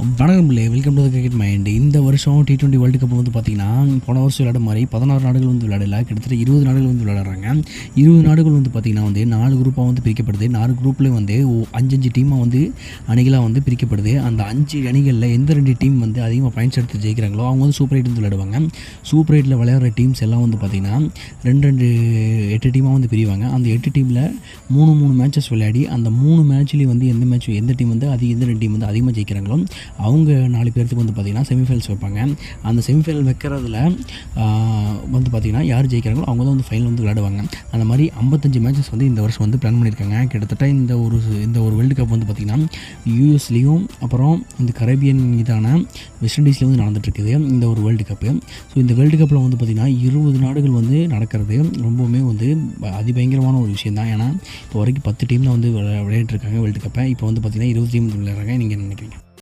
வணக்கம் பிள்ளை, welcome to the cricket mind. இந்த வருஷம் T20 வேர்ல்டு கப் வந்து பார்த்திங்கன்னா போன வருஷம் விளையாட மாதிரி 16 நாடுகள் வந்து விளையாடல, கிட்டத்தட்ட 20 நாடுகள் வந்து விளையாடுறாங்க. 20 நாடுகள் வந்து பார்த்திங்கன்னா வந்து 4 குரூப்பாக வந்து பிரிக்கப்படுது. 4 குரூப்லேயும் வந்து 5 டீமாக வந்து அணிகளாக வந்து பிரிக்கப்படுது. அந்த 5 அணிகளில் எந்த 2 டீம் வந்து அதிகமாக பாயிண்ட்ஸ் எடுத்து ஜெயிக்கிறாங்களோ அவங்க வந்து சூப்பர் 8 வந்து விளையாடுவாங்க. சூப்பர் 8ல் விளையாடுற டீம்ஸ் எல்லாம் வந்து பார்த்திங்கன்னா 8 டீமாக வந்து பிரிவாங்க. அந்த 8 டீமில் 3 மேட்சஸ் விளையாடி அந்த 3 மேட்ச்லேயும் வந்து எந்த டீம் வந்து எந்த 2 டீம் வந்து அதிகமாக ஜெயிக்கிறாங்களோ அவங்க 4 பேர்த்துக்கு வந்து பார்த்திங்கன்னா செமிஃபைனல்ஸ் வைப்பாங்க. அந்த செமிஃபைனல் வைக்கிறதுல வந்து பார்த்திங்கன்னா யார் ஜெயிக்கிறாங்களோ அவங்க தான் வந்து ஃபைனல் வந்து விளையாடுவாங்க. அந்த மாதிரி 55 மேட்சஸ் வந்து இந்த வருஷம் வந்து பிளான் பண்ணியிருக்காங்க. கிட்டத்தட்ட இந்த ஒரு வேர்ல்டு கப் வந்து பார்த்திங்கன்னா யூஎஸ்லேயும் அப்புறம் இந்த கரேபியன் மீதான வெஸ்ட் இண்டீஸ்லேயும் வந்து நடந்துகிட்ருக்குது இந்த ஒரு வேர்ல்டு கப்பு. ஸோ இந்த வேர்ல்டு கப்பில் வந்து பார்த்திங்கன்னா 20 நாடுகள் வந்து நடக்கிறது ரொம்பவுமே வந்து அதிபயங்கரமான ஒரு விஷயம் தான். ஏன்னா இப்போ வரைக்கும் 10 டீம் தான் வந்து விளையாடிருக்காங்க வேர்ல்டு கப்பை. இப்போ வந்து பார்த்திங்கன்னா 20 டீம் வந்து விளையாடுறாங்க. நீங்கள் என்ன நினைக்கிறீங்க?